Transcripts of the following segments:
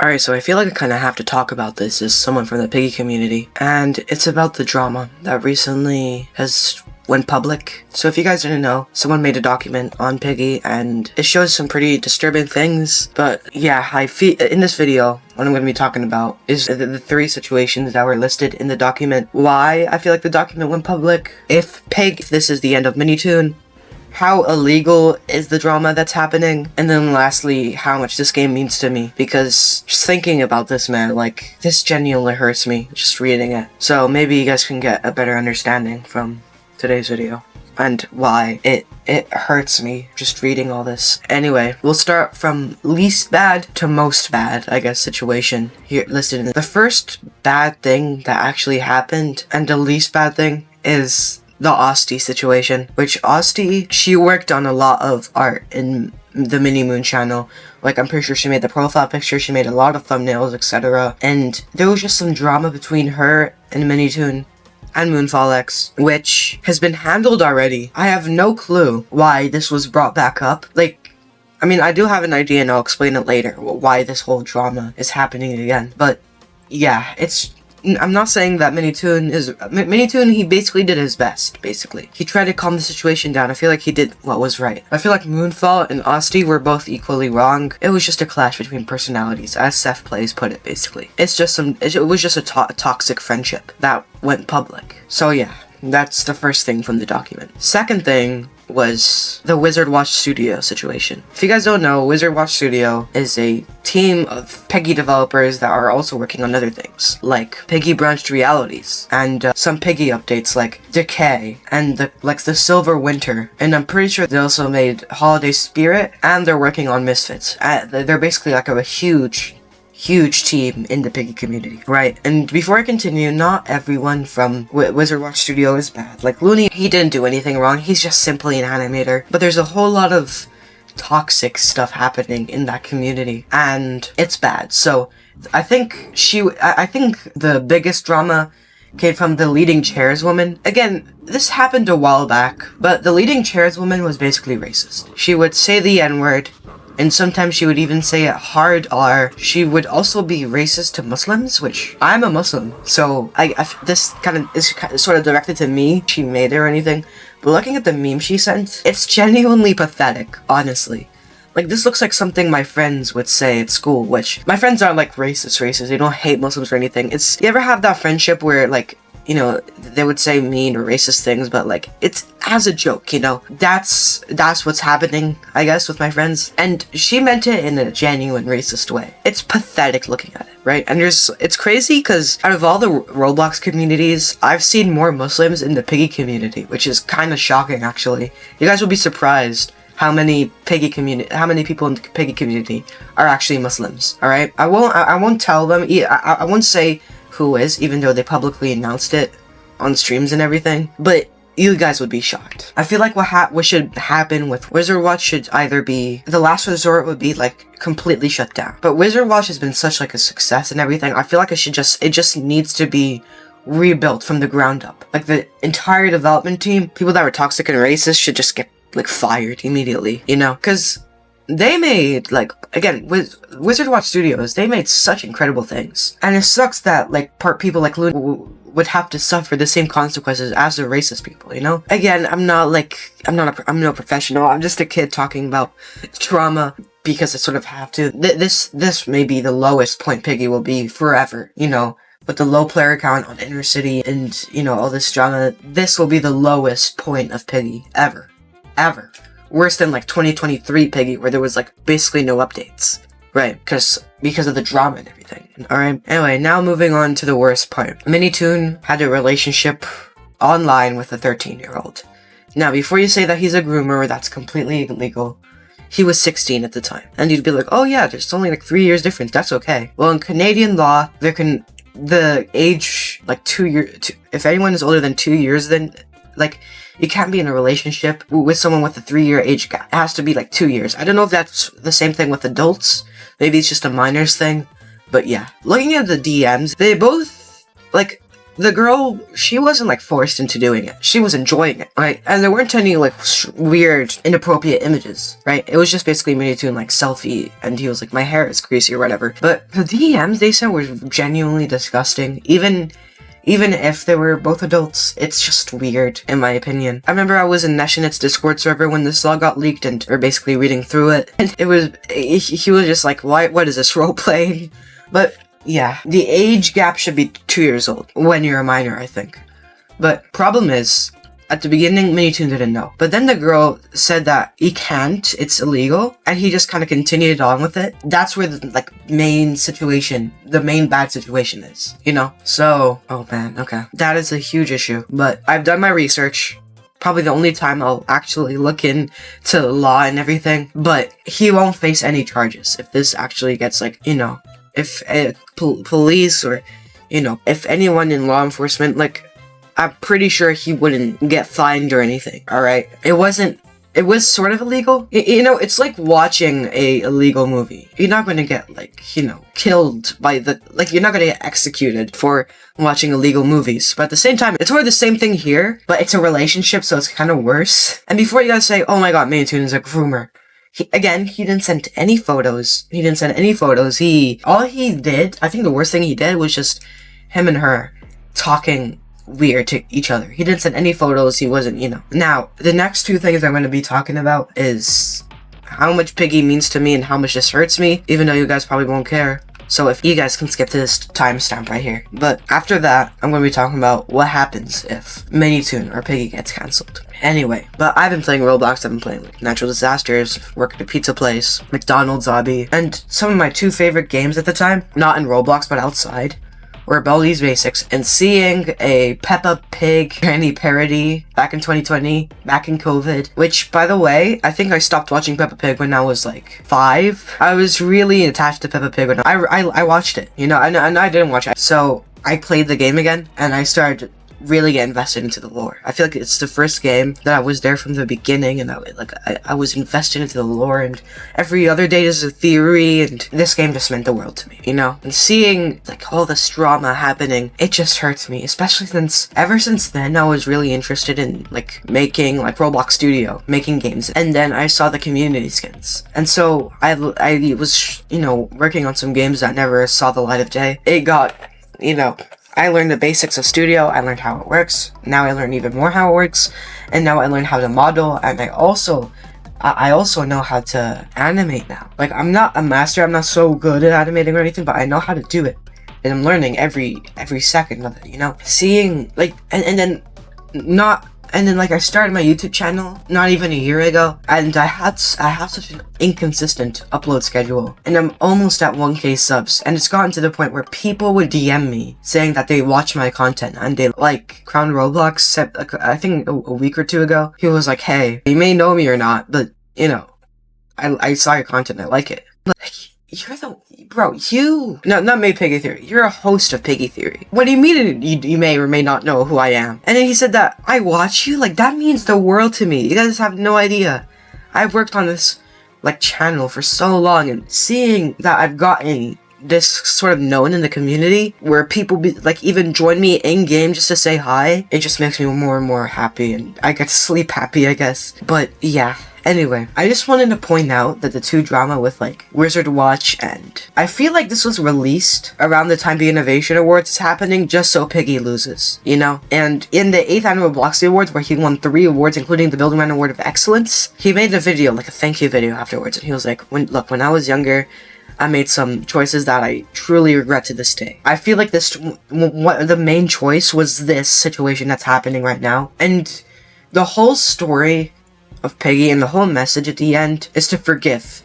Alright, so I feel like I kind of have to talk about this as someone from the Piggy community, and it's about the drama that recently has went public. So if you guys didn't know, someone made a document on Piggy, and it shows some pretty disturbing things, but yeah, in this video, what I'm going to be talking about is the three situations that were listed in the document, why I feel like the document went public, if this is the end of MiniToon, how illegal is the drama that's happening, and then lastly, how much this game means to me, because just thinking about this, man, like, this genuinely hurts me, just reading it. So maybe you guys can get a better understanding from today's video, and why it hurts me just reading all this. Anyway, we'll start from least bad to most bad, I guess, situation here listed in it. The first bad thing that actually happened, and the least bad thing, is the Austie situation, which Austie, she worked on a lot of art in the MiniToon channel. Like, I'm pretty sure she made the profile picture, she made a lot of thumbnails, etc. And there was just some drama between her and MiniToon and MoonfallX, which has been handled already. I have no clue why this was brought back up. Like, I mean, I do have an idea and I'll explain it later, why this whole drama is happening again. But yeah, I'm not saying that MiniToon, he basically did his best, basically. He tried to calm the situation down. I feel like he did what was right. I feel like Moonfall and Austie were both equally wrong. It was just a clash between personalities, as Seth Plays put it, basically. It was just a toxic friendship that went public. So yeah, that's the first thing from the document. Second thing was the Wizard Watch Studio situation. If you guys don't know, Wizard Watch Studio is a team of Piggy developers that are also working on other things, like Piggy Branched Realities, and some Piggy updates like Decay, and the Silver Winter, and I'm pretty sure they also made Holiday Spirit, and they're working on Misfits. They're basically like a huge team in the Piggy community, right? And before I continue, not everyone from Wizard Watch Studio is bad. Like, Looney, he didn't do anything wrong, he's just simply an animator. But there's a whole lot of toxic stuff happening in that community, and it's bad. So, I think the biggest drama came from the leading chairswoman. Again, this happened a while back, but the leading chairswoman was basically racist. She would say the N-word, and sometimes she would even say it hard R. She would also be racist to Muslims, which I'm a Muslim, so this kind of is sort of directed to me. She made it or anything, but looking at the meme she sent, it's genuinely pathetic, honestly. Like, this looks like something my friends would say at school, which my friends aren't like racist. They don't hate Muslims or anything. You ever have that friendship where, like, you know, they would say mean or racist things, but like, it's as a joke, you know? That's what's happening, I guess, with my friends. And she meant it in a genuine racist way. It's pathetic looking at it, right? And it's crazy because out of all the Roblox communities, I've seen more Muslims in the Piggy community, which is kind of shocking, actually. You guys will be surprised how many people in the Piggy community are actually Muslims, alright? I won't tell them, I won't say who is, even though they publicly announced it on streams and everything, but you guys would be shocked. I feel like what should happen with Wizard Watch should either be, the last resort would be like completely shut down. But Wizard Watch has been such like a success and everything, I feel like it just needs to be rebuilt from the ground up. Like, the entire development team, people that were toxic and racist should just get like fired immediately, you know? Because they made, like, again, with Wizard Watch Studios, they made such incredible things. And it sucks that, like, people like Looney would have to suffer the same consequences as the racist people, you know? Again, I'm no professional, I'm just a kid talking about trauma because I sort of have to. This may be the lowest point Piggy will be forever, you know? With the low player count on Inner City and, you know, all this drama, this will be the lowest point of Piggy ever. Worse than like 2023 Piggy, where there was like basically no updates, right? Because of the drama and everything. Alright, anyway, now moving on to the worst part. MiniToon had a relationship online with a 13-year-old. Now, before you say that he's a groomer, that's completely illegal. He was 16 at the time. And you'd be like, oh yeah, there's only like 3 years difference, that's okay. Well, in Canadian law, the age, like 2 years, if anyone is older than 2 years, then, like, you can't be in a relationship with someone with a 3-year age gap. It has to be like 2 years. I don't know if that's the same thing with adults. Maybe it's just a minors thing. But yeah. Looking at the DMs, they both, like, the girl, she wasn't like forced into doing it. She was enjoying it, right? And there weren't any like weird, inappropriate images, right? It was just basically MiniToon like selfie, and he was like, my hair is greasy or whatever. But the DMs they sent were genuinely disgusting. Even if they were both adults, it's just weird, in my opinion. I remember I was in Neshinet's Discord server when this log got leaked, and we're basically reading through it. And he was just like, what is this, role-playing? But yeah, the age gap should be 2 years old when you're a minor, I think. But problem is, at the beginning, MiniToon didn't know. But then the girl said that he can't, it's illegal, and he just kind of continued on with it. That's where the main bad situation is, you know? So, oh man, okay. That is a huge issue. But I've done my research. Probably the only time I'll actually look into law and everything. But he won't face any charges if this actually gets if police or, if anyone in law enforcement, I'm pretty sure he wouldn't get fined or anything, alright? It was sort of illegal. It's like watching a illegal movie. You're not gonna get, killed by you're not gonna get executed for watching illegal movies. But at the same time, it's sort of the same thing here, but it's a relationship, so it's kind of worse. And before you guys say, oh my god, MiniToon is a groomer. He didn't send any photos. All he did, I think the worst thing he did was just him and her talking weird to each other. He didn't send any photos. He wasn't, Now, the next two things I'm going to be talking about is how much Piggy means to me and how much this hurts me, even though you guys probably won't care. So if you guys can skip to this timestamp right here. But after that, I'm going to be talking about what happens if MiniToon or Piggy gets cancelled. Anyway, but I've been playing Roblox, I've been playing natural disasters, work at a pizza place, McDonald's hobby, and some of my two favorite games at the time, not in Roblox but outside, were about these basics. And seeing a Peppa Pig granny parody back in 2020, back in COVID, which, by the way, I think I stopped watching Peppa Pig when I was 5. I was really attached to Peppa Pig when I watched it, and I didn't watch it. So I played the game again, and I started really get invested into the lore. I feel like it's the first game that I was there from the beginning, and I was invested into the lore, and every other day is a theory, and this game just meant the world to me, And seeing all this drama happening, it just hurts me, especially ever since then I was really interested in making Roblox Studio, making games, and then I saw the community skins, and so I was working on some games that never saw the light of day. It got I learned the basics of Studio, I learned how it works, now I learn even more how it works, and now I learn how to model, and I also know how to animate now. I'm not a master, I'm not so good at animating or anything, but I know how to do it, and I'm learning every second of it, Seeing, I started my YouTube channel not even a year ago, and I have such an inconsistent upload schedule, and I'm almost at 1K subs, and it's gotten to the point where people would DM me saying that they watch my content and they like Crown Roblox. I think a week or two ago, he was like, hey, you may know me or not, but I saw your content, I like it. You're not made Piggy Theory. You're a host of Piggy Theory. What do you mean you may or may not know who I am? And then he said that I watch you? That means the world to me. You guys have no idea. I've worked on this, channel for so long, and seeing that I've gotten this sort of known in the community, where people even join me in-game just to say hi, it just makes me more and more happy, and I get to sleep happy, I guess. But yeah. Anyway, I just wanted to point out that the two drama with Wizard Watch, and I feel like this was released around the time the Innovation Awards is happening just so Piggy loses, And in the 8th annual Bloxy Awards, where he won 3 awards, including the Building Man Award of Excellence, he made a video, a thank you video afterwards, and he was like, when I was younger, I made some choices that I truly regret to this day. I feel like the main choice was this situation that's happening right now, and the whole story of Piggy and the whole message at the end is to forgive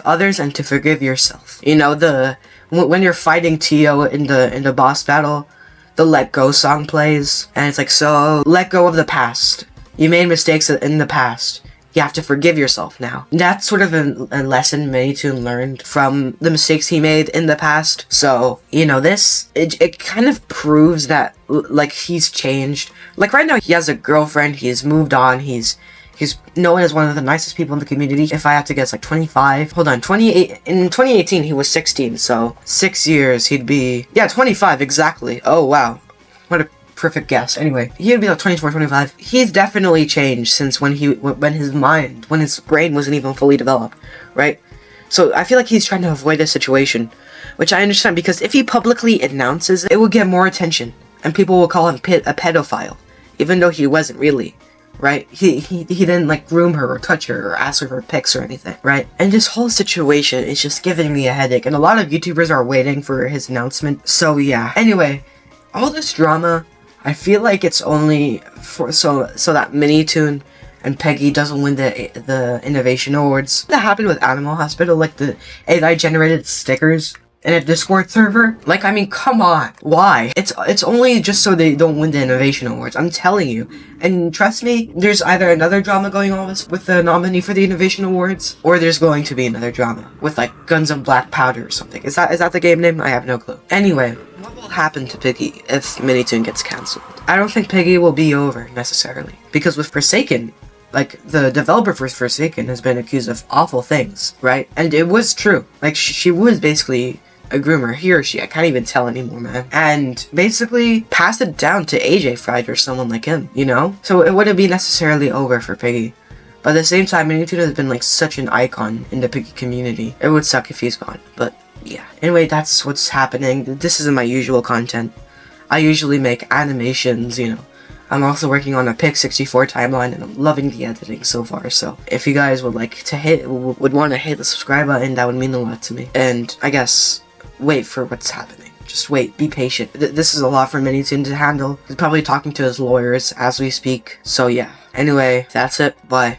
others and to forgive yourself. When you're fighting Tio in the boss battle, the Let Go song plays, and it's so let go of the past. You made mistakes in the past. You have to forgive yourself now. That's sort of a lesson MiniToon learned from the mistakes he made in the past. So, it kind of proves that he's changed. Right now he has a girlfriend, he's moved on, He's known as one of the nicest people in the community. If I had to guess, 25. Hold on, 28. In 2018, he was 16, so 6 years, he'd be... Yeah, 25, exactly. Oh, wow. What a perfect guess. Anyway, he would be like 24, 25. He's definitely changed since when his brain wasn't even fully developed, right? So I feel like he's trying to avoid this situation, which I understand, because if he publicly announces it, it would get more attention, and people will call him a pedophile, even though he wasn't really, right? He didn't like groom her or touch her or ask her for pics or anything, right? And this whole situation is just giving me a headache, and a lot of YouTubers are waiting for his announcement. So yeah. Anyway, all this drama, I feel like it's only for so that MiniToon and Piggy doesn't win the Innovation Awards. That happened with Animal Hospital, like the AI generated stickers in a Discord server. Like, I mean, come on, why? It's only just so they don't win the Innovation Awards, I'm telling you. And trust me, there's either another drama going on with the nominee for the Innovation Awards, or there's going to be another drama with like Guns of Black Powder or something. Is that the game name? I have no clue. Anyway, what will happen to Piggy if MiniToon gets cancelled? I don't think Piggy will be over necessarily, because with Forsaken, like, the developer for Forsaken has been accused of awful things, right? And it was true. Like, she was basically a groomer. He or she, I can't even tell anymore, man. And basically passed it down to AJ Fried or someone like him, you know? So it wouldn't be necessarily over for Piggy. But at the same time, MiniToon has been, like, such an icon in the Piggy community. It would suck if he's gone, but yeah. Anyway, that's what's happening. This isn't my usual content. I usually make animations, you know. I'm also working on a Pick 64 timeline, and I'm loving the editing so far. So if you guys would like to would want to hit the subscribe button, that would mean a lot to me. And I guess wait for what's happening. Just wait, be patient. This is a lot for MiniToon to handle. He's probably talking to his lawyers as we speak. So yeah. Anyway, that's it. Bye.